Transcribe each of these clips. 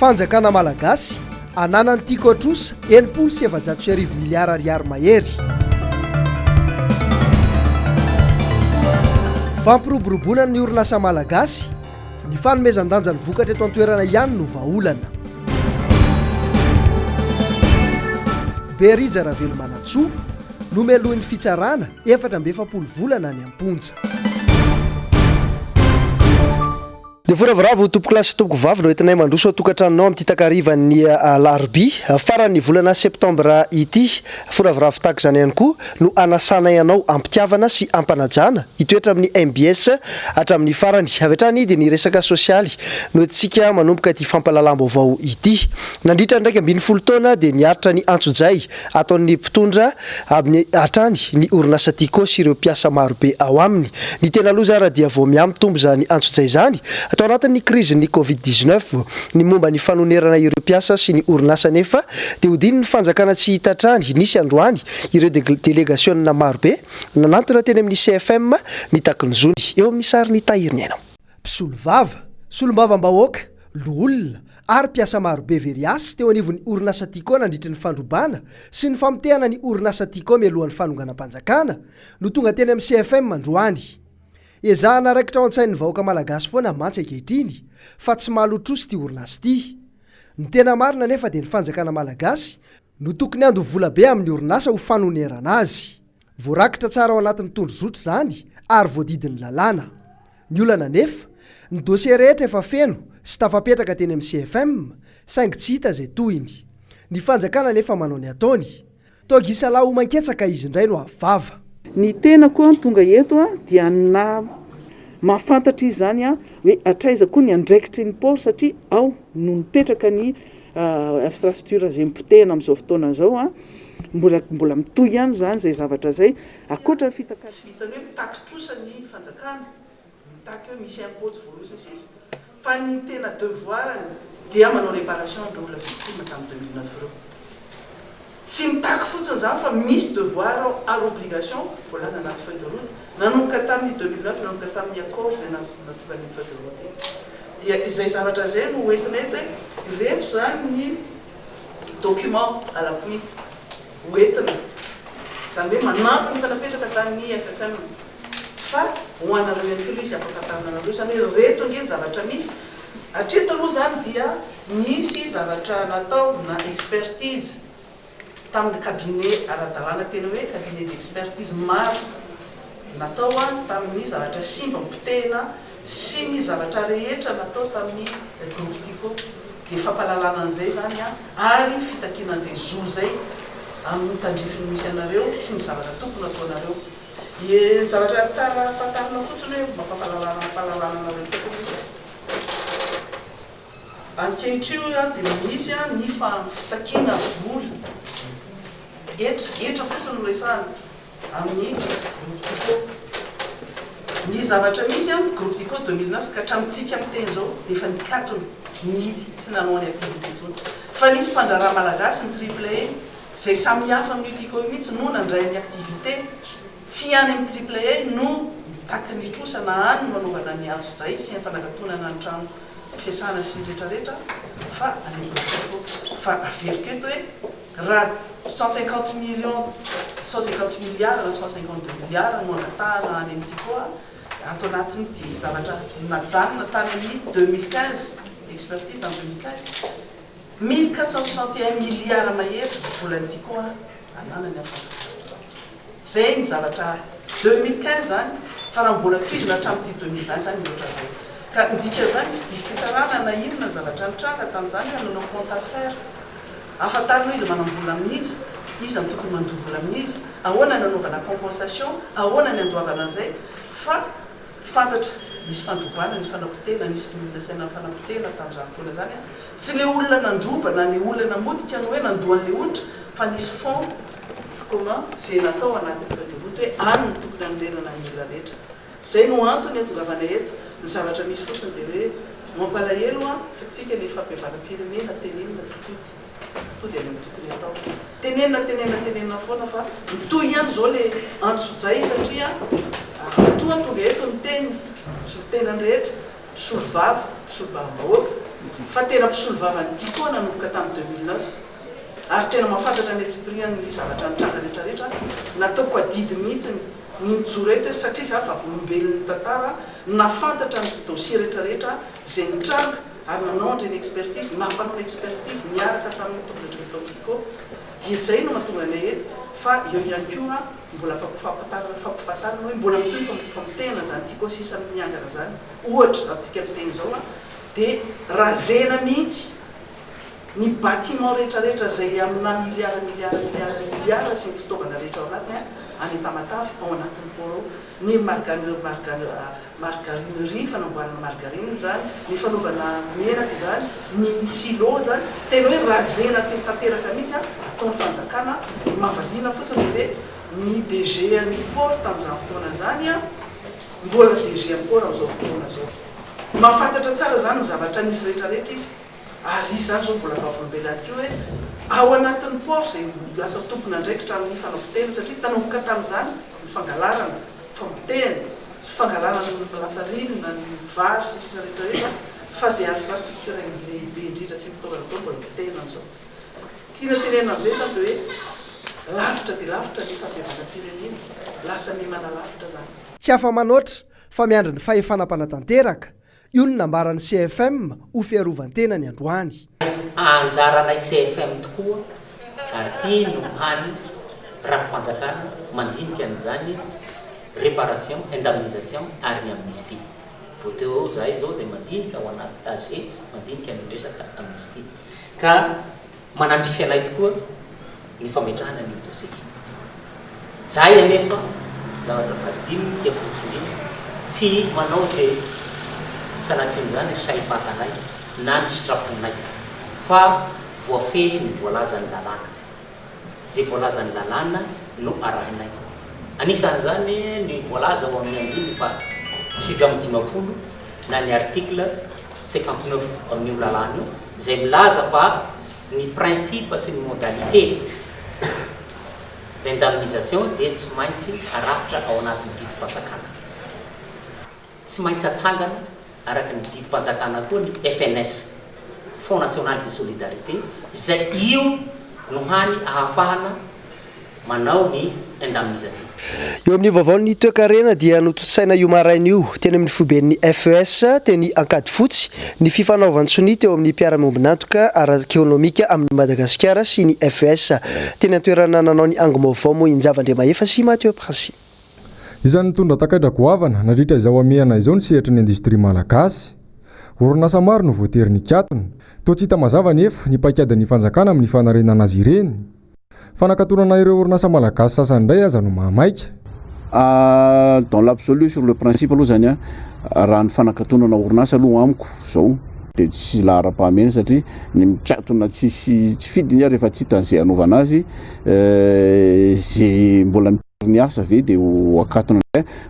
fanjakana malagasy ananany tiako atrosa 700 miliara ariary mahery. Fampiroboroboana ny orinasa malagasy, ny fanomezan-danja ny vokatra eto an-toerana ihany no vahaolana. Berija Ravelomanantsoa nomelohin'ny fitsarana 4 volana ny amponja. Dia voravoravo tompoko lasy tompoko vavy no entinay mandroso atokantranonao amin'ity takarivan'ny alarobia faran'ny volana septambra ity. Voravoravo tahaka izany ihany koa no anasanay anao ampitiavana sy ampanajana hitoetra amin'ny MBS hatramin'ny farany. Avy hatrany dia ny resaka sosialy no entintsika manomboka ity fampalalam-baovao ity. Nandritra ndraiky 12 taona dia niaritra ny antso-jay ataon'ny mpitondra amin'ny hatrany ny orinasa Tico sy ireo mpiasa marobe ao aminy. Ny tena aloha zara dia vao miamitombo zany antso-jay zany atao anatin'ny krizin'ny Covid-19 ny momba ny fanonerana ireo mpiasa sy ny orinasa nefa dia hodiny ny fanjakana tsy hitatrany nisy androany ireo délégationna marobe nanantona teny amin'ny CFM ny takiny zony eo amin'ny sariny tahiriny ainao. Mpisolo vava, solombavam-bahoaka, loholona ary mpiasa marobe veriasy teo anivon'ny orinasa Tico nandritra ny fandrobana sy ny famotehana ny orinasa Tico mialohan'ny fanonganam-panjakana no tonga teny amin'ny CFM androany. Ezahana raikitra ao an-tsain'ny vahoaka malagasy foana mantsy ankehitriny fa tsy mahalotroso ity orinasa ity. Ny tena marina nefa dia ny fanjakana malagasy no tokony ando vola be amin'ny orinasa ho fanonerana azy. Voarakitra tsara ao anatin'ny tondrozotro zany ary voadidin'ny lalàna. Ny olana nefa ny dosie rehetra efa feno sy tafapetraka teny amin'ny CFM saingy tsy hita izay tohiny. Ny fanjakana nefa manao ny ataony. Togisa lahy ho manketsaka izy indray no avava. Ny tena koa tonga eto dia na mahafantatra izy zany hoe atraiza koa ny andraikitry ny port satria ao no mipetraka ny infrastructure izay mipotehana amin'izao fotoana izao mbola mitohy ihany zany zay zavatra zay akoatra ny fitakana. Tsy vitany hoe mitakitrosa ny fanjakana, mitaky hoe misy impots voalosa sisa fa ny tena devoirany dia manao réparation ndreo olona victime tamin'ny 2009 reo. Tsy mitaky fotsiny zany fa misy devoir ary obligation voalaza anaty feuille de route nanomboka tamin'ny 2009 nanomboka tamin'ny accord zay natoka ny feuille de route dia izay zavatra zay no hoentinay hoe reto zany ny document à l'appui hoentina zany hoe manampy ny fanapetraka tamin'ny FFM fa ho anareo ihany koa izy ampahafantarana anareo zany hoe reto nge zavatra misy hatreto aloha zany dia nisy zavatra natao na expertise tamin'ny cabinet ara-dalàna tena hoe cabinet d'expertise maro natao tamin'ny zavatra simba mipotehana sy ny zavatra rehetra natao tamin'ny groupe Tico dia fampalalana an'izay zany ary fitakiana an'izay zo zay amin'ny tandrifiny misy anareo sy ny zavatra tokony ataonareo. Ny zavatra tsara fantarina fotsiny hoe mampafalalana anareo fotsiny izy. Ankehitriny dia misy ny fitakiana vola etra fotsiny no resahana amin'ny groupe Tico. Ny zavatra misy groupe Tico 2009 ka hatramintsika miteny zao dia efa nikatony nihidy tsy nanao any activité zony fa nisy mpandraraha malagasy ny AAA zay samy hafa amin'ny Tico mihitsy no nandray ny activité tsy any amin'ny AAA no mitaky ny trosana any manaovana ny antso-jay sy ny fanagatonana ny trano fiasana sy rehetrarehetra fa any groupe Tico fa averiko eto hoe raha 150 milliards na 152 milliards no angatahana any amin'ny Tico ato anatin'ity zavatra najanona tany amin'ny 2015 expertise dans 2015 1461 milliards mahery volan'ny Tico ananany afaka. Zay ny zavatra 2015 zany fa raha mbola toizina hatramin'ity 2020 zany loatra zay. Ka ndika zany sy difitarana na inona zavatra nitranga tamin'izany nanao compte à faire. Afantarina izy manambola amin'izy, izy amin'ny tokony mandovola amin'izy, ahoana ny anaovana compensation, ahoana ny andoavana an'izay fa fantatra nisy fandrobana, nisy fanapotehana, nisy filasaina fanapotehana tamin'izany fotoana zany tsy le olona nandroba na ny olona namodika no hoe nandohan'le onitra fa nisy fond comment zay natao anatin'ny feuille de route hoe any no tokony hanolorana ny olona rehetra. Zay no antony atongavana eto ny zavatra misy fotsiny dia hoe mampalahelo fa tsika le fampiavaram-pirenena tenenina tsy tody. Tsy tody amin'ny tokony atao. Tenenina foana fa mitohy ihany zao le antso-jay satria tonga eto ny teny sy ny tenany rehetra mpisolo vava-bahoaka fa tena mpisolo vava nyity koa nanomboka tamin'ny 2009 ary tena mahafantatra ny etsipriany ny zavatra nitranga rehetrarehetra nataoko adidy mihitsy ny mijoro eto satria za vavolombelon'ny tantara nafantatra ny dossier rehetrarehetra zay nitranga ary nanao andreny expertise nampanao expertise niaraka tamin'ny tokoretraretotiko dia zay no mahatonga anay eto fa eo ihany koa mbola fampifatarana hoe mbola mitoy famitena zany ty koa sisa miangana zany ohatra amintsika miteny zao dia razena mihitsy ny bâtiment rehetrarehetra zay amina miliara sy ny fitaovana rehetra ao anatiny any Tamatavy ao anatin'ny poro ny margarinerie fanamboarana margarine zany ny fanaovana menaka zany ny silo zany tena hoe razena tanteraka mihitsy ataon'ny fanjakana mahavariana fotsiny hoe ny DG ny port tamin'izany fotoana zany mbola DG amin'ny port amin'izao fotoana zao mahafantatra tsara zany ny zavatra nisy rehetrarehetra izy ary izy zany zao mbola vavolombelany keo hoe ao anatin'ny port zay lasa tompona ndraikitra amin'ny fanampitena satria tanomboka tamin'izany ny fangalarana fampiteny fangalarana ny lafarinina ny vary sy sisa rehetrarehetra fa zay infrastructure lehibe indrindra sy fitaovana tao mbola mitena an'izao tiana tenena amin'izay samy dia hoe lavitra dia lavitra ny fahabevanan-pirenena lasa mimana lavitra zany tsy afa manoatra fa miandry ny fahefanam-panatanteraka io ny nambaran'ny CFM ho fiarovan-tena ny androany anjaranay CFM tokoa ary ty no hany rafim-panjakana mandinika an'izany réparation indemnisation ary ny amnistie vo teo zahay zao dia mandinika ho anaty AG mandinika ny resaka amnistie ka manandrify anay tokoa ny fametrahana ny dossier zahay anefa zavatra fadimy tiako totsindriny tsy manao zay sanatrin' zany saipatanay na ny sitraponay fa voafehy ny voalazany lalàna zay voalazany lalàna no arahinay anisan'izany ny voalaza ao amin'ny andiny fa 7 na ny article 59 amin'io lalàna io zay milaza fa ny principe sy ny modalité d'indemnisation dia tsy maintsy arafitra ao anatin'ny didim-panjakana tsy maintsy atsangana araka ny didim-panjakana koa ny FNS Fonds National de Solidarité zay io no hany ahafahana manao ny indemnisation eo amin'ny vaovao ny toe-karena dia notosaina io maraina io teny amin'ny foben'ny FES teny ankady fotsy ny fifanaovantsony teo amin'ny mpiara-miombinantoka ara-ekonomika amin'ny Madagasikara sy ny FES teny antoerana nanao ny angomaovao moa injavandremahefa sy Mathieu Princy izany nitondra takaitra goavana nadritra izao amiana izao ny sehatra ny industria malagasy orinasa maro no voatery ny katona toa tsy hita mazava nefa ny paikadin'ny fanjakana amin'ny fanarenana azy ireny fanakatonana ireo orinasa malagasy sasany indray aza no mahamaika dans l'absolu sur le principe aloha zany raha ny fanakatonana orinasa aloha amiko zao dia tsy lahara-pahamena satria ny mikatona tsy fidiny rehefa tsy hitan'izay anaovana azy zay mbola ny asa ve dia ho akatona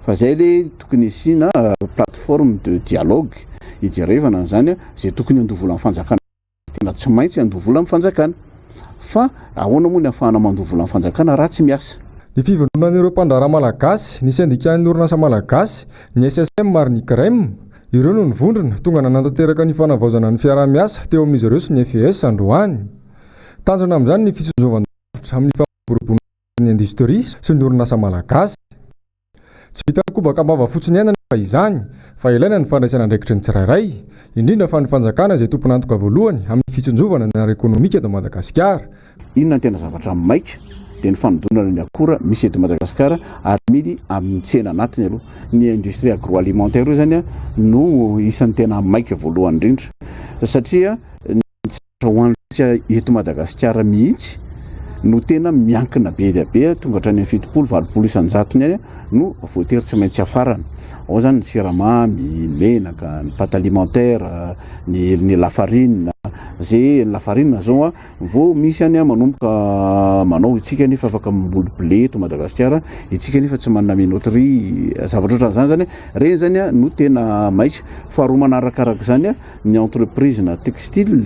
fa zay le tokony isina plateforme de dialogue hijerevana zany zay tokony andovola amin'ny fanjakana tena tsy maintsy andovola amin'ny fanjakana fa ahoana moa ny ahafahana mandovola amin'ny fanjakana raha tsy miasa ny fivondronan'ireo mpandrara malagasy ny syndicat-ny orinasa malagasy ny SSM ary ny CREM ireo no nivondrona tonga nanantanteraka ny fanavaozana ny fiarah-miasa teo amin'izy ireo sy ny FES androany tanjona amin'izany ny fisonjovandavitra amin'ny fampirobonany industria sy ny orinasa malagasy tsy vitany kobaka ambava fotsiny ihany fa izany fa ilaina ny fandraisana andraikitry ny tsirairay indrindra fa ny fanjakana izay tomponantoka voalohany amin'ny fitsonjovana ny ara-ekonomika eto Madagasikara inona ny tena zavatra maika dia ny fanodonana ny akora misy eto Madagasikara ary midy amin'ny tsena anatiny aloha ny industrie agroalimentaire io zany no isan'ny tena maika voalohany indrindra satria ny hoanitra eto Madagasikara mihitsy no tena miankina be dia be tonga hatrany amin'ny 70-80 isan-jatony any no voatery tsy maintsy afarana ao zany ny siramamy ny menaka ny pâte alimentaire ny lafarine zay lafarine zao vao misy any manomboka manao itsika nefa afaka mamboly blé eto Madagasikara itsika nefa tsy manana minoterie zavatra ohatran'izany zany reny zany no tena maika faharoa manarakaraka zany ny entreprise na textile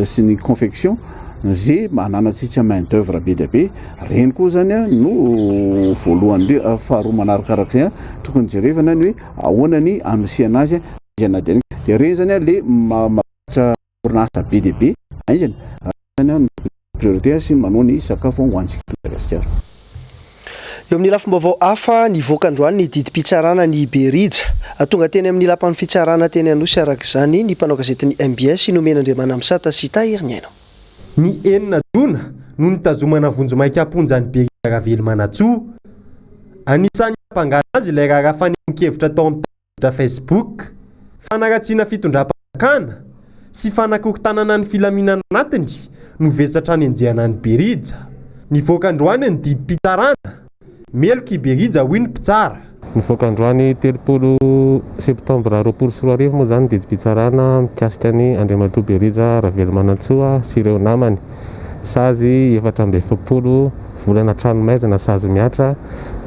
sy ny confection zay mananatsika main d'œuvre be dia be reny koa zany no voalohany faharoa manarakarak'izay tokony jerevana ny hoe ahoana ny anosiana azy na dia dia reny zany le mamatra orinasa be dia be aizany zany priorité sy manao ny sakafo ho antsika Madagasikara. Eo amin'ny lafim-baovao hafa nivoaka androany ny didim-pitsarana ny Berija. Tonga teny amin'ny lapan'ny fitsarana teny Anosy araka izany ny mpanao gazetiny MBS Nomen'Andriamana Misata sy Tahirniaino. Ny enina dona no nitazomana vonjomaika amponjany Berija Ravely Manatsoa. Anisan'ny ampangana azy ilay raharaha fanehoan-kevitra tao amin'ny Facebook, fanaratsiana fitondram-panjakana sy fanakorontanana ny filaminana anatiny no vesatra ny anjehana ny Berija. Nivoaka androany ny didim-pitsarana. Meloky Berija hoy ny mpitsara. Nivoaka androany 30 septambra 2024 moa zany didim-pitsarana mikasika ny Andriamatoa Berija Ravely Manatsoa sy ireo namany. Sazy 470 volana tranomaizana sazy miatra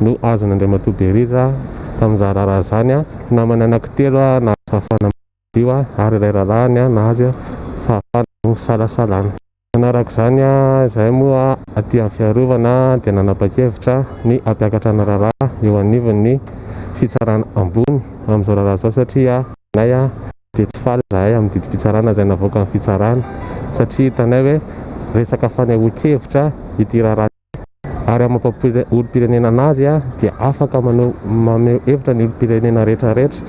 no azony Andriamatoa Berija tamin'iza raharaha zany. Namana anankitelo na fahafana dio ary iray rarahany nahazy fahafana salasalana. Manaraka izany izay moa aty amin'ny fiarovana dia nanapa-kevitra ny ampiakatra ny raharaha eo anivon'ny fitsarana ambony amin'izao raharaha izao satria nay dia tsy faly zahay amin'ny didim-pitsarana izay navoaka amin'ny fitsarana satria hitanay hoe resaka fanehoan-kevitra ity raharaha ary amin'ny mampam-olom-pirenena anazy dia afaka maneho hevitra ny olom-pirenena rehetrarehetra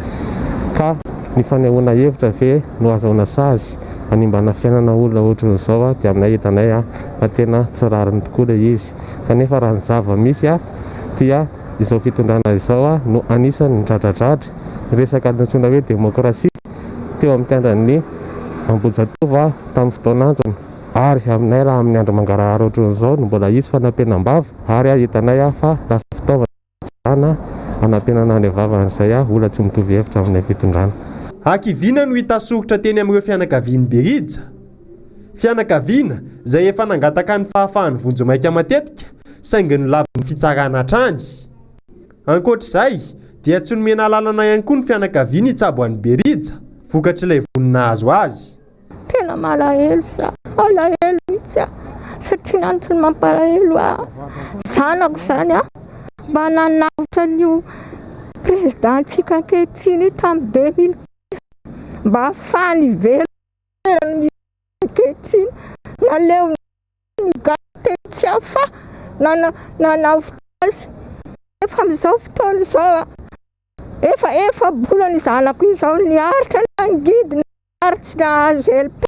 ka ny fanehoana hevitra ve no azahoana sazy animbana fiainana olona ohatran'izao dia aminay hitanay fa tena tsy rariny tokoa ilay izy. Kanefa raha ny zava-misy dia izao fitondrana izao no anisan'ny dradradratra resaka antsoina hoe demokrasia teo amin'ny tendran'ny Ambohijatovo tamin'ny fotoan'anjona ary aminay raha amin'ny andro mangarahara ohatran'izao no mbola izy fanampenam-bava ary hitanay fa lasa fitaovana anampenana ny vavan'izay olona tsy mitovy hevitra aminay fitondrana. Hakivina no hita soritra teny amin'ireo fianakavian'ny Berija. Fianakaviana izay efa nangataka ny fahafahany vonjomaika matetika saingy ny lavin'ny fitsarana hatrany. Ankoatr'izay dia tsy nomena lalana ihany koa ny fianakaviana hitsabo an'i Berija vokatr'ilay vonina azo azy. Tena malahelo za, malahelo mihitsy satria nantony mampalahelo zanako zany mba nanavitra n'io présidentsika ankehitriny tamin'ny 2015 mba ahafahany velona ankehitriny naleo ny gasy tsy afa nanavitra azy efa amin'izao fotoana izao efa bola ny zanako izao niaritra ny angidy niaritsy nahazo LP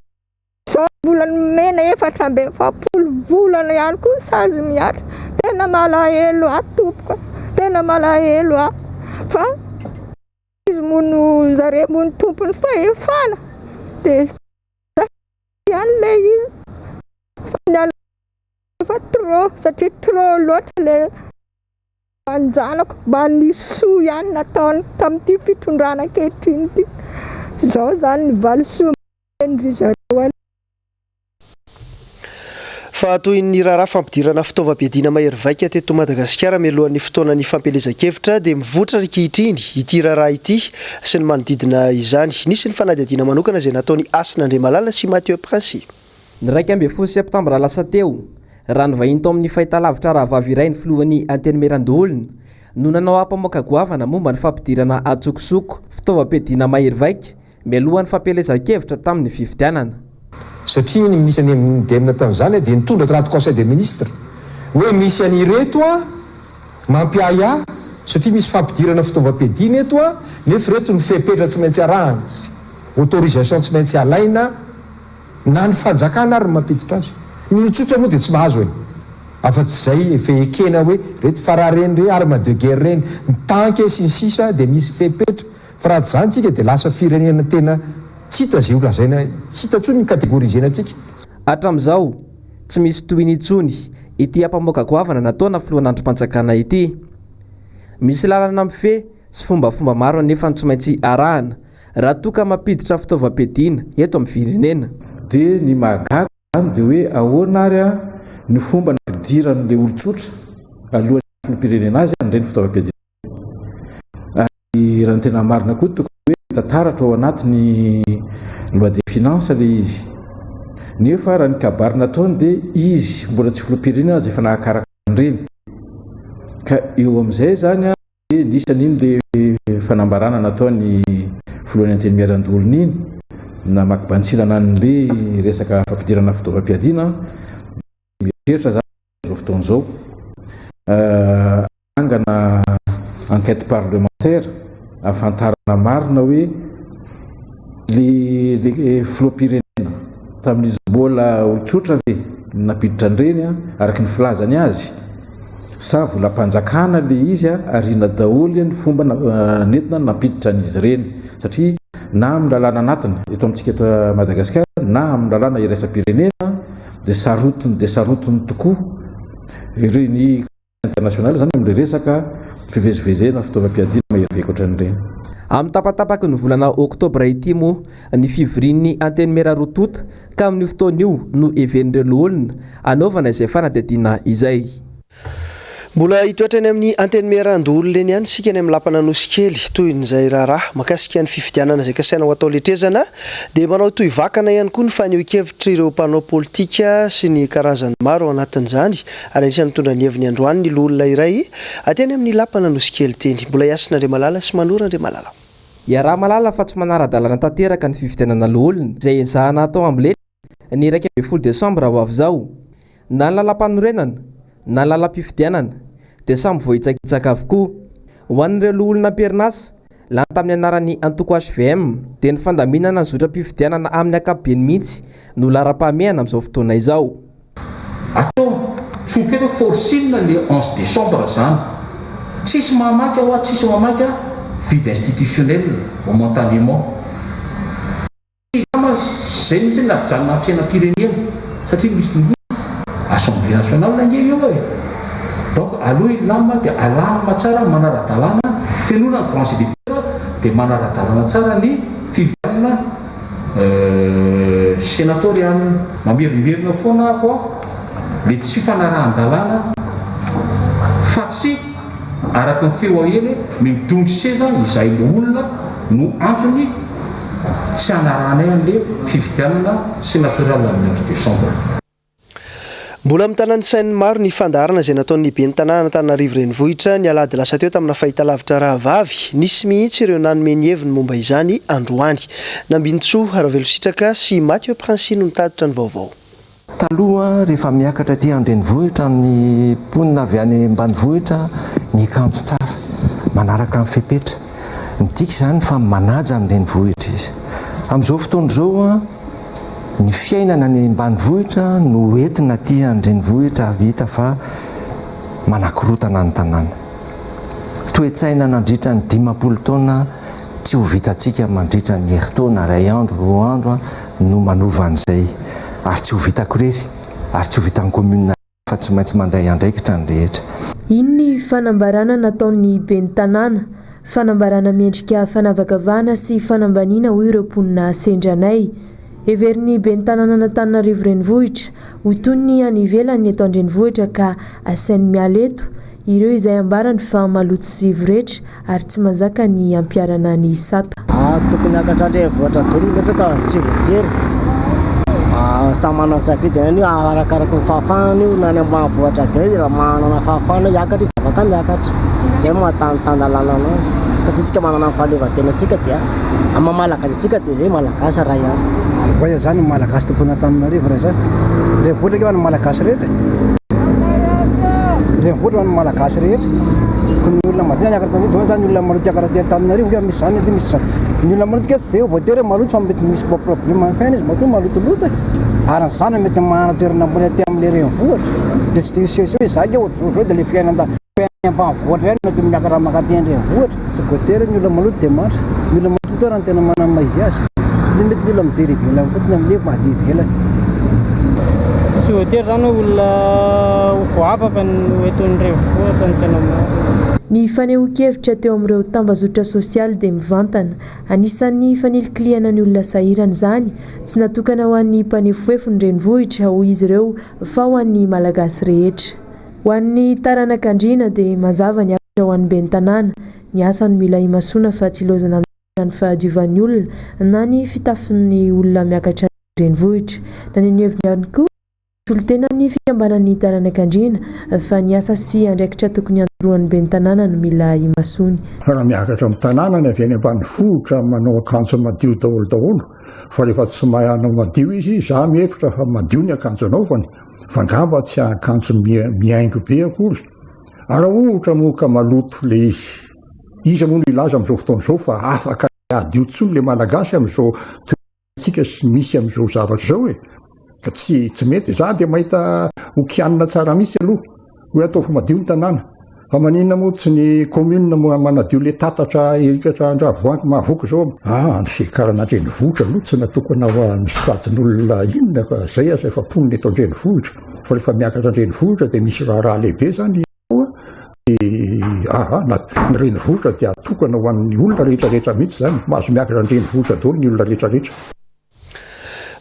izao bola nomena 470 volana ihany koa sazy miatra. Tena malahelo tompoko, tena malahelo fa izy mono zare mono tompony fahefana dia ihany ilay izy fa trop satria trop loatra ilay anjanako mba nisoa ihany nataony tamin'ity fitondrana ankehitriny ity. Izao zany ny valisoa endry zareo. Fa toy ny raharaha fampidirana fitaovam-piadiana mahery vaika teto Madagasikara mialohan'ny fotoanan'ny fampelezan-kevitra dia mivoatra ankehitriny ity raharaha ity sy ny manodidina izany. Nisy ny fanadihadiana manokana izay nataony Asin'Andriamalala sy Mathieu Prince. Ny 1 septambra lasa teo raha ny vahiny tao amin'ny fahitalavitra rahavavy iray ny filohan'ny Anteny Merandolona no nanao ampamoaka goavana momba ny fampidirana atsokosoko fitaovam-piadiana mahery vaika mialohan'ny fampelezan-kevitra tamin'ny fifidianana. Satria ny misy any amin'ny demina tamin'izany dia nitondra tanaty conseil des ministres hoe misy any reto mampiaya satria misy fampidirana fitaovam-piadiana eto nefa reto ny fepetra tsy maintsy arahana autorisation tsy maintsy alaina na ny fanjakana ary mampiditra azy. Ny tsotra moa dia tsy mahazo hoe afa-tsy izay efa ekena hoe reto farareny re arme de guerre reny ny tanke sy ny sisa dia misy fepetra fa raha zany tsika dia lasa firenena tena tsy hita zay olazaina tsy hita tsony ny kategorizena antsika. Hatramin'izao tsy misy tohiny intsony ity ampamoaka goavana nataona filohan'androm-panjakana ity. Misy lalana mifehy sy fombafomba maro nefa tsy maintsy arahana raha toka mampiditra fitaovam-piadiana eto amin'ny firenena. Dia ny mahagaga zany dia hoe ahoana ary ny fomba nampidiran'ilay olon-tsotra alohan'ny filoham-pirenena azy nireny fitaovam-piadiana. Raha ny tena marina koa tokony hoe tantaratra ao anatin'ny loi des finances ilay izy. Nefa raha ny kabary nataony dia izy mbola tsy filoham-pirenena izay efa nahakaraka an'ireny. Ka eo amin'izay zany dia nisan'iny ilay fanambarana nataony filohan'ny anteny miarandolony iny na makibantsirana an'le resaka fampidirana fitaovam-piadiana mieritreritra zany zao fotoan'izao angana enquête parlementaire ahafantarana marina hoe le filoam-pirenena tamin'izy mbola olotsotra ve napiditra an'ireny araky ny filazany azy sa volam-panjakana le izy ariana daholy ny fomba nentina napiditra an'izy ireny satria na amin'ny lalàna anatiny eto amintsika eto Madagasikara na amin'ny lalàna iraisam-pirenena dia sarotiny tokoa ireny internasionaly zany amin'le resaka fivezivezena fitaovam-piadiana mahery ohatran'ireny. Amin'ny tapatapaky ny volana oktobra ity moa ny fivorian'ny anteny Merarotot ka amin'ny fotoan'io no heverindreo olona anaovana izay fanadihadiana izay. Mbola hitoetra any amin'ny anteny Merandolo leny ihany sika any amin'ny lapana nosikely toy nyzay raharaha makasika ny fifidianana izay kasaina ho atao letrezana dia manao toy vakana ihany koa ny faneho-kevitra ireo mpanao politika sy ny karazany maro anatin'izany ary anisany mitondra ny heviny androany ny olona iray ateny amin'ny lapana nosikely teny. Mbola iasin'Andre Malala sy Manora Andre Malala. Iaraha malala fa tsy manara-dalana tanteraka ny fifidianana olona izay ezahana atao amin'ny lely ny 1 Desambra ho avy izao na ny lalam-panorenana na ny lalam-pifidianana dia samy vohitsakitsaka avokoa ho an'ireo olona perinasa lany tamin'ny anaran'ny antoko HVM dia ny fandaminana ny zotra-pifidianana amin'ny ankapobeny mihitsy no lara-pahamehana amin'izao fotoana izao. Atao tsokety forcine le 11 décembre zany tsisy mamaky ao tsisy mamaky vide institutionnel momentanément zay mihitsy napijanona fiainam-pirenena satria misy assemblée nationale nange eo donc aloha ilama dia alama tsara manara-dalàna fianona ny grand sénateur dia manara-dalàna tsara ny fifidianana sénatoriale mamerimberina foana koa le tsy fanarahan-dalàna fa tsy araky ny feo ahely midongy seza izay le olona no antony tsy anaranay an'le fifidianana sénatoriale amin'ny 1 décembre. Mbola amin'ny tanàny sainy maro ny fandarana izay nataon'ny ben'ny tanàna Antananarivo renivohitra ny alady lasa teo tamina fahitalavitra rahavavy. Nisy mihitsy ireo nanome ny heviny momba izany androany. Nambintsoa Aravelositraka sy Mathieu Prancino nitaditra ny vaovao. Taloha rehefa miakatra aty an-drenivohitra ny mponina avy any ambanivohitra miakanjo tsara manaraka amin'ny fepetra. Ny tiaka izany fa manaja amin'ny renivohitra izy. Amin'izao fotoana izao ny fiainana ny ambanivohitra no entina aty an-drenivohitra vita fa manakorotana ny tanàna. Toe-tsaina nandritra ny 10 taona tsy ho vitantsika mandritra ny herintaona 2 andro 2 andro no manova an'izay ary tsy ho vitako rery ary tsy ho vitan'ny commune fa tsy maintsy mandray andraikitra ny rehetra. Iny fanambarana nataon'ny ben'ny tanàna, fanambarana miendrika fanavakavahana sy fanambaniana ho ireo mponina sendranay. Everiny ben'ny tanàna Antananarivo renivohitra ho toy ny any ivelany eto an-drenivohitra ka asainy mialeto ireo izay ambarany fa maloto sy voretra ary tsy mazaka ny ampiarana ny sata. Tokony akatra andrenivohitra daholo ohatra ka tsy voatery samy manana safidy any io arakaraka ny fahafahany io na ny ambanivohitra be raha manana fahafahana hiakatra izy afaka miakatra izay mahatanitandalana anazy satria tsika manana ny fahaleovan-tenantsika dia amamalaka atsika dia ve malagasy raha ihany. Voya zany malagasy tompona Antananarivo raha zany renivohitra ke ho an'ny malagasy rehetra renivohitra ho an'ny malagasy rehetra ko ny olona maty zany akatra tanjy zany olona maloto akatra ty Antananarivo fa misy zany misy zany ny olona maloto ke tsy dia voatery maloto fa mety misy problème amin'ny fiaina izy matoa malotoloto ary ny zany mety manana toerana ambony aty amin'le renivohitra dia tsy dia seseo izake ohatrao dia le fiaina ambanivohitra ihany mety miakatra makaty an-drenivohitra tsy voatery ny olona maloto dia matra ny olona maloto toerana tena manana maizy azy tsy mety ny olona mijery ivelany fotsiny amin'le mahady ivelany. Tsy voatery zany olona ho voavaka no eton'ny renivohitra ny tena maro. Ny faneho-kevitra teo amin'ireo tambazotra sosialy dia mivantana. Anisan'ny fanelikiliana ny olona sahirana izany tsy natokana ho an'ny mpanefoefo ny renivohitra ho izy ireo fa ho an'ny malagasy rehetra. Ho an'ny taranak'andriana dia mazava ny afatra ho an'ny ben'ny tanàna. Ny asany mila imasoana fa tsy ilozana amin'ny fahadiovan'ny olona na ny fitafin'ny olona miakatra ny renivohitra. Na ny heviny ihany koa solitena ny fikambanan'ny taranak'andriana fa ny asa sy andraikitra tokony androan'ny ben'ny tanàna no mila imasony. Raha miakatra amin'ny tanàna ny avy any ambanivohitra manao akanjo madio daholo fa rehefa tsy manao madio izy za mihevitra fa madio ny akanjo anaovany fa ngamba tsy akanjo miaingo be akory. Raha ohatra moa ka maloto le izy moa no ilaza amin'izao fotoana izao fa afaka adio tsony le malagasy amin'izao toetsika sy misy amin'izao zavatra izao ka tsy mety. Za dia mahita okianina tsara mihitsy aloha hoe ataovy madio ny tanàna fa maninona moa tsy ny commune manadio le tatatra erikatra Andravoahangy mahavoaka izao ny fikarana an-drenivohitra aloha tsy natokana nisokajin'olona inona fa zay aza efa poniny eto an-drenivohitra fa rehefa miakatra an-drenivohitra dia misy raha lehibe zany ny renivohitra dia atokana ho an'ny olona rehetrarehetra mihitsy zany mahazo miakatra an-drenivohitra daholo ny olona rehetrarehetra.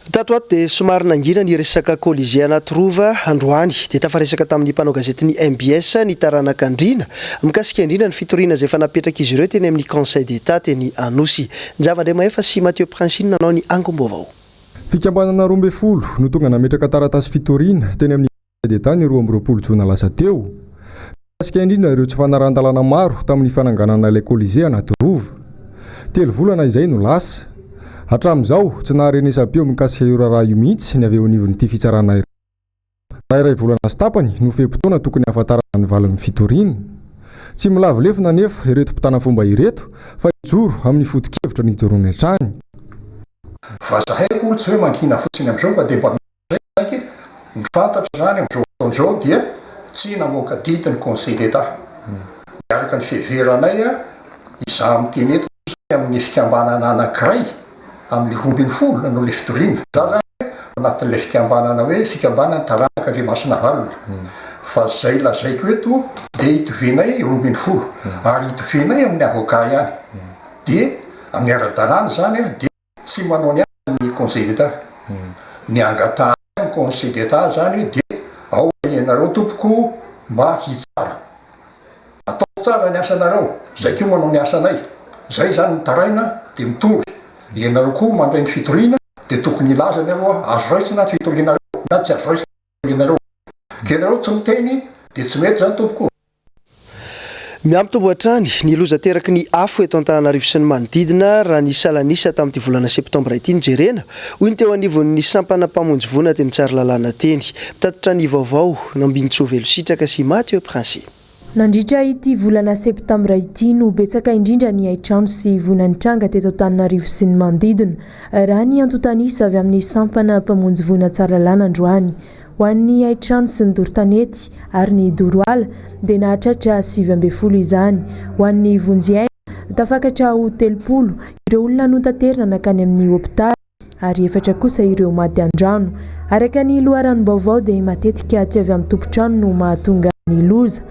Tato ato dia somary nangina ny resaka kolizia anaty rova androany dia tafaresaka tamin'ny mpanao gazety ny MBS ny taranak'andriana mikasika indrindra ny fitoriana izay efa napetraka izy ireo teny amin'ny Conseil d'État teny Anosy. Njavandriamaefa sy Mathieu Prancine nanao ny angom-baovao. Fikambanana 12 no tonga nametraka taratasy fitoriana teny amin'ny Conseil d'État ny 12 jona lasa teo. Mikasika indrindra ireo tsy fanaran-dalàna maro tamin'ny fananganana ilay kolizia anaty rova. 3 volana izay no lasa. Hatramin'izao tsy naharenesam-peo mikasika io raharaha io mihitsy ny avy eo anivon'ity fitsarana iray. Raha iray volana sy tapany no fehi-potoana tokony hahafantarana ny valin'ny fitoriana. Tsy milavolefona nefa ireto mpitana fomba ireto fa ijoro amin'ny foto-kevitra ny ijoroany hatrany. Fa zahaiko tsy hoe mankina fotsiny amin'izao fa dia mba zaiky ny fantatra zany amin'izao fotoan'izao dia tsy namoaka didy ny Conseil d'État. Miaraka ny fiheveranay izaho amin'iteny eto amin'ny fikambanana anankiray amin'ny 12 nanao le fitoriana. Za zany anatin'ilay fikambanana hoe fikambanana taranak'Andriamasina Valona. Fa zay lazaiko eto dia hitovenay 12 ary hitovenay amin'ny avocat ihany. Dia amin'ny ara-dalàna zany dia tsy manao ny ny Conseil d'État. Ny angatahana ny Conseil d'État zany dia ao ianareo tompoko mba hitsara. Atao tsara ny asanareo, zay koa manao ny asanay. Zay zany ny taraina dia mitovy. Ianareo koa mandray ny fitoriana dia tokony ilazany aloha azo raisina ny fitorianareo na tsy azo raisina ny fitorianareo. Ianareo tsy miteny dia tsy mety zany tompoko. Miampitombo hatrany ny loza teraky ny afo eto Antananarivo sy ny manodidina raha ny salanisa tamin'ity volana septambra ity jerena hoy ny teo anivon'ny sampana mpamonjy voana teny Tsaralalàna teny. Mitatitra ny vaovao Nambintsovelo Sitraka sy Mathieu Prancine. Nandritra ity volana septambra ity no betsaka indrindra ny aitrano sy vonan'ny tranga teto Antananarivo sy ny manodidina raha ny antotanisa avy amin'ny sampana mpamonjy voana Tsaralalàna androany. Ho an'ny aitrano sy ny dorotanety ary ny doroala dia nahatratra 7 izany. Ho an'ny vonjyaina tafakatra ho 30 ireo olona notanterina nakany amin'ny hopitaly ary 4 kosa ireo maty andrano. Araka ny loharanom-baovao dia matetika tsy avy amin'ny tompontrano no mahatonga ny loza.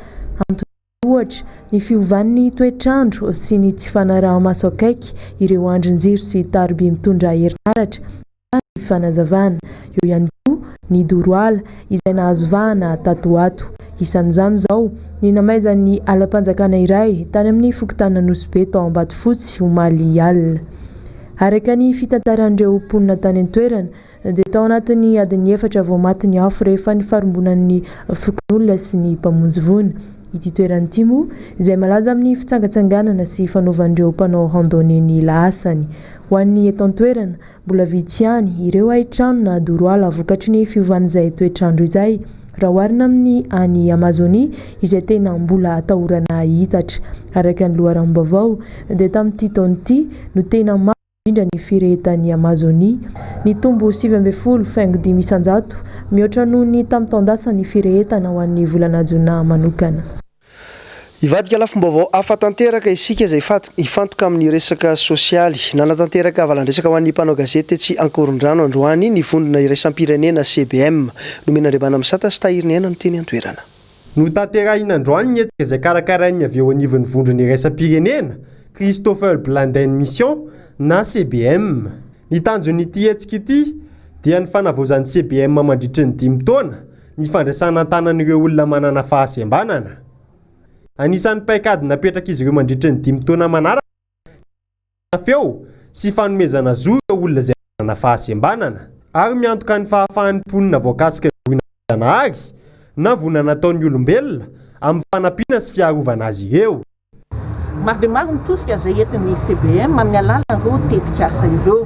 Ohatra ny fiovan'ny toetrandro sy ny tsy fanaraha-maso akaiky ireo andrin-jiro sy taroby mitondra herinaratra ny fanazavana. Eo ihany koa ny doroala izay nahazo vahana tato ato. Isan'izany izao ny namaizan'ny alam-panjakana iray tany amin'ny fokontana Nosy tao Ambatofotsy Omaly alina. Araka ny fitantaran'ireo mponina tany an-toerana dia tao anatin'ny adiny 4 vao maty ny afo rehefa ny farombonan'ny fokon'olona sy ny mpamonjy voana. Ity toerana ity moa izay malaza amin'ny fitsangatsanganana sy fanaovan'ireo mpanao randonnée ny lahasany. Ho an'ny eto an-toerana mbola vitsy ihany ireo aitrano na doroala vokatry ny fiovan'izay toetrandro izay raha oharina amin'ny any Amazonia izay tena mbola atahorana hitatra. Araka ny loharanom-baovao dia tamin'ity taona ity no tena maro indrindra ny firehetan'ny Amazonia. Nitombo 7.5 isanjato mihoatra noho ny tamin'ny taon-dasa ny firehetana ho an'ny volana Jona manokana. Ivadika lafim-baovao afa-tanteraka isika izay ifantoka amin'ny resaka sosialy. Nanatanteraka avalan-dresaka ho an'ny mpanao gazety tsy Ankorondrano androany ny vondrona iraisam-pirenena CBM nomen'Andriamana Misata sy Tahiriniaina no teny an-toerana. No tanterahina androany ny etika izay karakarain'ny avy eo anivon'ny vondrona iraisam-pirenena Christopher Blandin Mission na CBM. Ny tanjon'ity hetsika ity dia ny fanavozan'ny CBM mandritry ny 5 taona ny fandraisana tanan'ireo olona manana fahasembanana. Anisan'ny paikady napetraka izy ireo mandritry ny 5 taona manaraka feo sy fanomezana zo ireo olona izay manana fahasembanana ary miantoka ny fahafahan'ny mponina voakasika voina Janahary na vonana nataon'ny olombelona amin'ny fanampiana sy fiarovana azy ireo. Maro dia maro mitosika izay entin'ny CBM amin'ny alalan'ireo tetikasa ireo.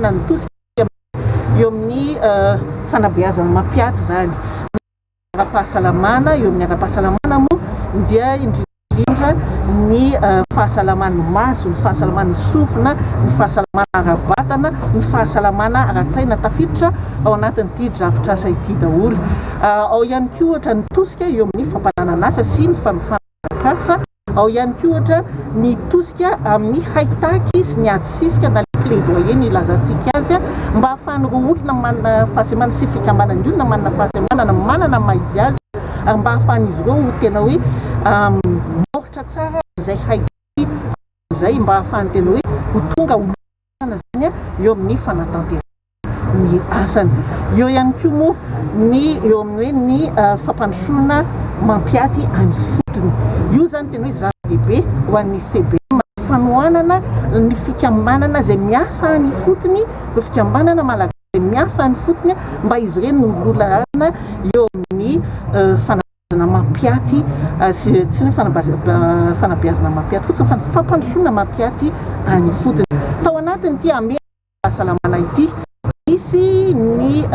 Mitosika eo amin'ny fanabeazana mampiaty zany. Ara-pahasalamana, eo amin'ny ara-pahasalamana moa dia indrindra ny fahasalaman'ny maso, ny fahasalaman'ny sofina, ny fahasalamana ara-batana, ny fahasalamana ara-tsaina tafiditra ao anatin'ity drafitrasa ity daholo. Ao ihany koa ohatra ny tosika eo amin'ny fampananana asa sy ny fanofanana. Ao ihany koa ohatra ny tosika amin'ny haitaky sy ny adisisika na plaidoyer ny lazantsika azy mba ahafahan'ireo olona manana fahasemana sy fikambanan'ny olona manana fahasemana manana maizy azy mba ahafahan'izy ireo tena hoe moritra tsara izay haitaky izay mba ahafahany tena hoe ho tonga olona zany eo amin'ny fanatanterana ny asany. Eo ihany koa moa ny eo amin'ny hoe ny fampandrosoana mampiaty any fotony. Io zany tena hoe zava-dehibe ho an'ny CBM fanohanana ny fikambanana izay miasa any fotony, ny fikambanana malagasy miasa any fotony mba izy ireny nololana eo amin'ny fanabeazana mampiaty tsy hoe fanabeazana mampiaty fotsiny fa fampandrosoana mampiaty any fotony. Tao anatiny ity ame fahasalamana ity misy ny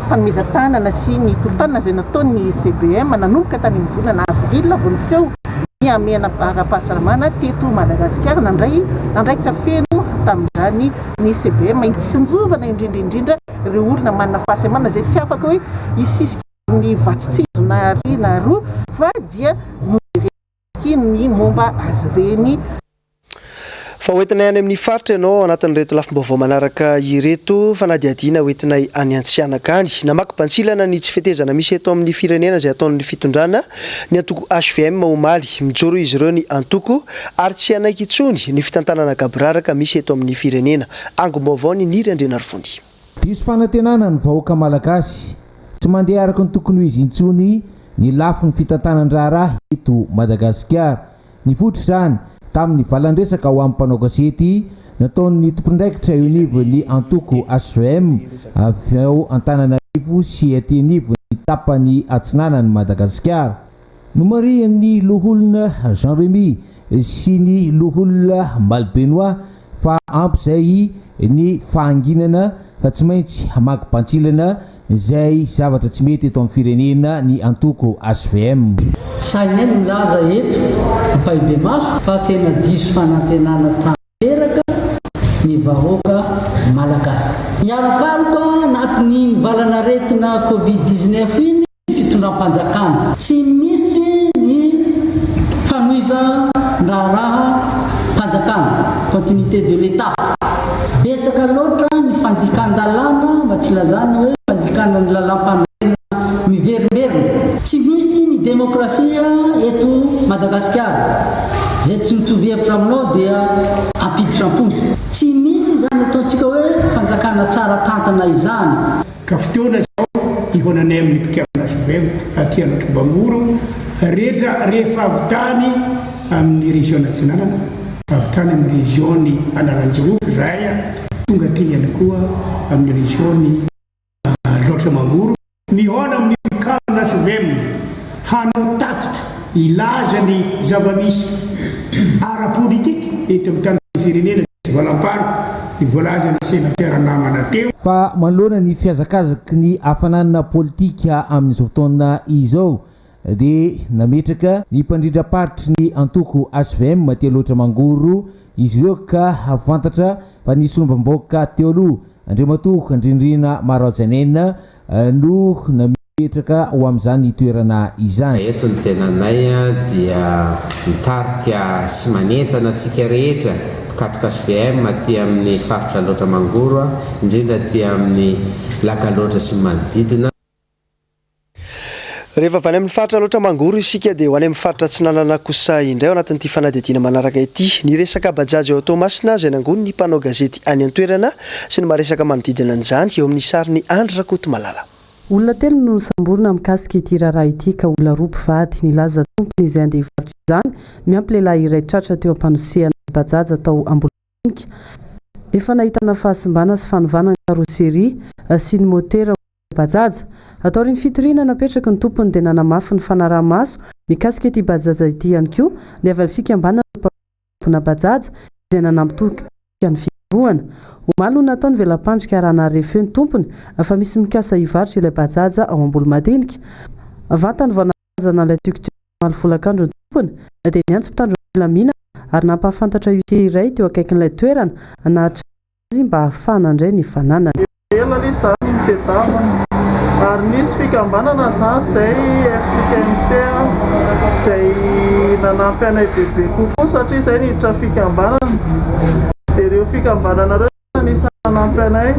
fanomezan-tanana sy ny tolotanana izay nataon'ny CBM nanomboka tany amin'ny volana avril voaloseho ny amena ara-pahasalamana teto Madagasikara nandraikitra feno tamin'izany ny CBM hitsinjovana indrindra ireo olona manana fahasalamana izay tsy afaka hoe hisisika ny vatsitsizo na ry na roa fa dia noreky ny momba azy ireny. Fa hoentinay any amin'ny faritra ianao anatin'ireto lafim-baovao manaraka ireto fanadiadiana hoentinay any Antsianakany. Namaky-pantsilana ny tsy fitezana misy eto amin'ny firenena izay ataon'ny fitondrana ny antoko HVM omaly mijoro izy ireo ny antoko ary tsy anaiky intsony ny fitantanana gabraraka misy eto amin'ny firenena. Angom-baovao ny Niry Andrenarifondy. Diso fanantenana ny vahoaka malagasy tsy mandeha araka ny tokony ho izy intsony ny lafin'ny fitantanan-draharaha eto Madagasikara. Ny fotra izany tamin'ny valan-dresaka ho amin'ny mpanao gazety nataon'ny tompondraikitra eo anivon'ny antoko HVM avy ao Antananarivo sy aty anivon'ny tapany atsinanan'ny Madagasikara. Nomarian'ny loholona Jean Remy sy ny loholona Malbenois fa ampy izay ny fahanginana fa tsy maintsy hamaky-pantsilana izay zavatra tsy mety eto amin'ny firenena ny antoko HVM. Sainay milaza eto ampahibe maso fa tena diso fanantenana tanteraka ny vahoaka malagasy. Mialokaloka anatin'ny valanaretina Covid-19 iny fitondram-panjakana. Tsy misy ny fanoiza raharaha panjakana, continuité de l'État. Betsaka loatra ny fandikan-dalàna mba tsy lazana hoe fandikana ny lalam-panorena miverimberina. Tsy misy ny demokrasia eto Madagasikara. Zay tsy mitovy hevitra aminao dia ampiditra amponja. Tsy misy zany ataontsika hoe fanjakana tsara tantana izany. Ka fotoana zao ihonanay amin'ny mpitiavana SBM aty Anatro-Bangoro rehefa avitany amin'ny région Atsinanana, avitany amin'ny région Anaranjoro zay tonga aty ihany koa amin'ny région Anatro-Bangoro mihona amin'ny mpikana SBM hanao tatitra ilaza ny zava-misy ara-politika eto amin'ny tany firenena valam-pariko ny voalaza ny sénateur namana teo. Fa manoloana ny fiazakazaky ny hafanana politika amin'izao fotoana izao dia nametraka ny mpandrindra-paritry ny antoko HVM Mateo Loatra Mangoro izy ireo ka hafantatra fa ny solombam-baoaka teo aloha Andriamatoa Andrindrina Marajanena no nametraka ho amin'izany toerana izany. Eto ny tenanay dia mitarika sy manentana antsika rehetra mpikatroka SVM aty amin'ny faritra Loatra Mangoro indrindra aty amin'ny laka loatra sy manodidina. Rehefa avy any amin'ny faritra Loatra Mangoro isika dia ho any amin'ny faritra Atsinanana kosa indray ao anatin'ity fanadihadiana manaraka ity. Ny resaka bajaja ao Tomasina izay nangony ny mpanao gazety any an-toerana sy ny maresaka manodidina an'izany eo amin'ny sariny Andry Rakotomalala. Olona telo no samborina mikasika ity raharaha ity ka olona roa mpivady nilaza tompony izay andeha hivarotra izany miampy lehilahy iray tratra teo am-panosehana bajaja tao Ambodinika. efa nahitana fahasimbana sy fanovana ny karoseria sy ny motera bajaja atao riny fitoriana napetraka ny tompony dia nanamafy ny fanaraha-maso mikasika ity bajaja ity ihany koa ny avy fikambanana mpona bajaja izay nanampitoka ny fiaroana omaly no nataony velam-pandrika arahana refeo ny tompony fa misy mikasa hivarotra ilay bajaja ao ambolo-madinika vantany vanazana ilay tuktuk omaly volakandro ny tompony dia ny antso mpitandro filamina ary nampahafantatra io iray teo akaikin'ilay toerana nahatrana azy mba ahafahana indray ny fananana ary nisy fikambanana zany zay FKMT zay nanampy anay bebe kokoa satria zay niditra fikambanana dia ireo fikambanana reo nisy nanampy anay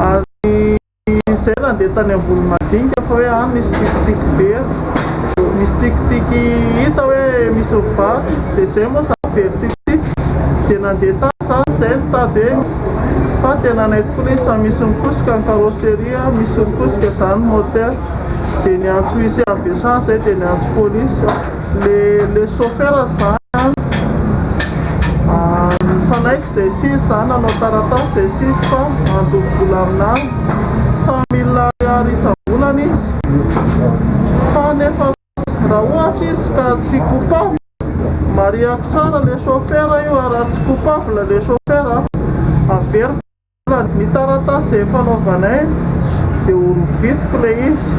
ary zay nandeha tany ambolo-madinika fa hoe any misy tikitiky be misy tikitiky hita hoe misy mivarotra dia zay moa zany very tikitiky dia nandeha tany zany zay nitady fa tena anay tokoa misy mikosika ny karoseria misy mikosika zany moteur dia ny antso isy avesana zay dia ny antso polisy le chauffeur zany fanaiky zay sisy zany nanao taratasy zay sisy fa andovola aminazy 100 000 ariary isam-bolana izy fa nefa raha ohatra izy ka tsy coupable mariako tsara le chauffeur io raha tsy coupable le chauffeur avery ny taratasy efa fanaovanay dia orovitiko le izy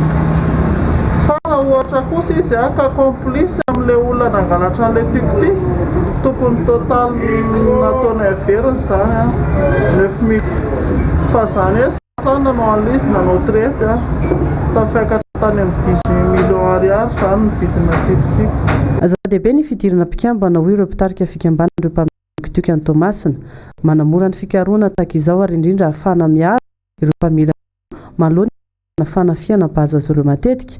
fa raha ohatra kosa izy ka complice amin'ilay olona nangalatra an'ilay tikitiky tokony total nataonay averiny zany 9 000 fa zany hoe sasany nanao an'lizy nanao traite tafiakatra tany amin'ny 18 millions ariary zany ny vidina tikitiky aza-dehibe ny fidirana mpikambana ho ireo mpitarika fikambanana ireo mpamituka any Tomasina manamora ny fikaroana tahaka izao ary indrindra ahafahana miaro ireo mpamila malohany na fanafiana bazo azy ireo matetika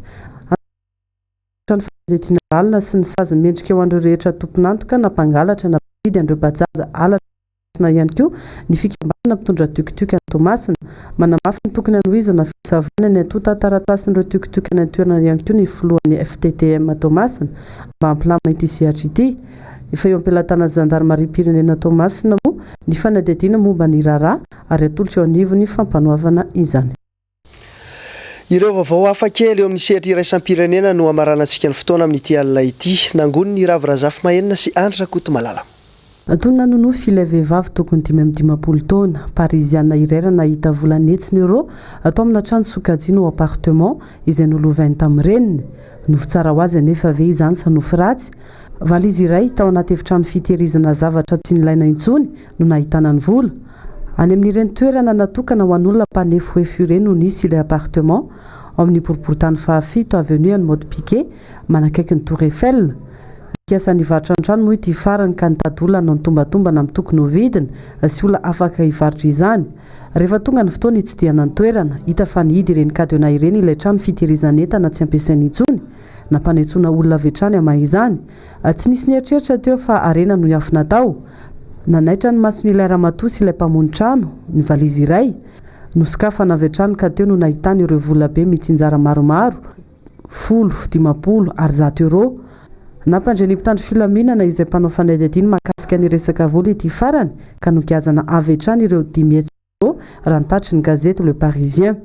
ny fanaditiana lalina sy ny sazy mendrika eo andreo rehetra tomponantoka na mpangalatra na mpividy andreo bajaja alatra ihany koa ny fikambanana mpitondra tuktuk any Tomasina manamafy ny tokony anohizana fisavana ny atota taratasin'ireo tuktuk any an-toerana ihany koa ny filohan'ny FTTM Tomasina mba hampilama ity sehatra ity efa eo ampelatana zandarmarie-pirenena Tomasina moa ny fanaditiana momba ny raharaha ary atolotra eo anivony fampanoavana izany. Ireo vaovao hafakely eo amin'ny sehatra iraisam-pirenena no amaranantsika ny fotoana amin'ity alina ity nangony ny Ravrazafy Mahenina sy Andra Kotomalala. Atony nanonofy ilay vehivavy tokony 5 taona parisiana iray nahita volanetsiny euro atao amina trano sokajiana ao appartement izay nolovainy tamin'ny reniny nofy tsara ho azy anefa ve izany sanofy ratsy valizy iray tao anaty efitrano fitehirizana zavatra tsy nilaina intsony no nahitana ny vola any amin'ireny toerana natokana ho an'olona mpanefo efure no nisy ilay appartement ao amin'ny boriboritany fahafito avenue any mode piquet manakaiky ny Tour Eiffel. Kiasa nivarotra ny trano moa ity farany ka nitady olona hanao ny tombatombana amin'ny tokony ho vidiny sy olona afaka hivarotra izany. Rehefa tonga ny fotoana hitsidihana ny toerana hita fa nihidy ireny kadena ireny ilay trano fitehirizana entana tsy ampiasainy intsony na mpanetsoana olona avy hatrany amaha izany. Tsy nisy nieritreritra teo fa arena no hiafina tao. Nanaitra ny mason'ilay ramatoa sy ilay mpamony trano ny valizy iray nosikafana avy hatrany ka teo no nahitany ireo vola be mitsinjara maromaro 10, 50 euro. Nampandre ny mpitandro filaminana izay mpanao fanadihadiana mahakasika ny resaka vola ity farany ka nokiazana avy hatrany ireo 10 euro raha nitatry ny gazety Le Parisien.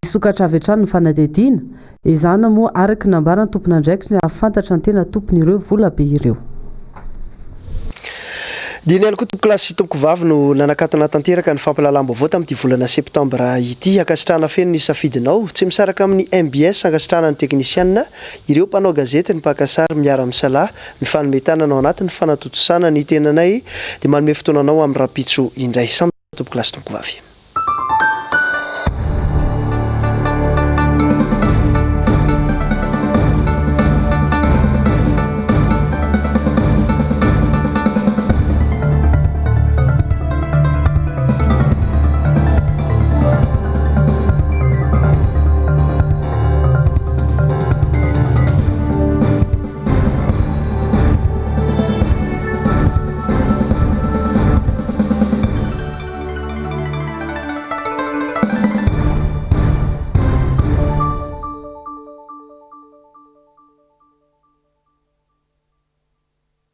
Nisokatra avy hatrany ny fanadihadiana izany moa araka nambarany tompona andraikitra ny ahafantatra ny tena tompony ireo vola be ireo. Diny ihany koa tompoko lasy sy tompoko vavy no nanakatona tanteraka ny fampalalam-baovao tamin'ity volana septambra ity ankasitrahana feno ny safidinao tsy misaraka amin'ny MBS ankasitrahana ny teknisianina ireo mpanao gazety ny mpakasary miara-misalahy mifanometana ao anatin'ny fanatotosana ny tenanay dia manome fotoananao amin'ny rapitso indray samy tompoko lasy tompoko vavy.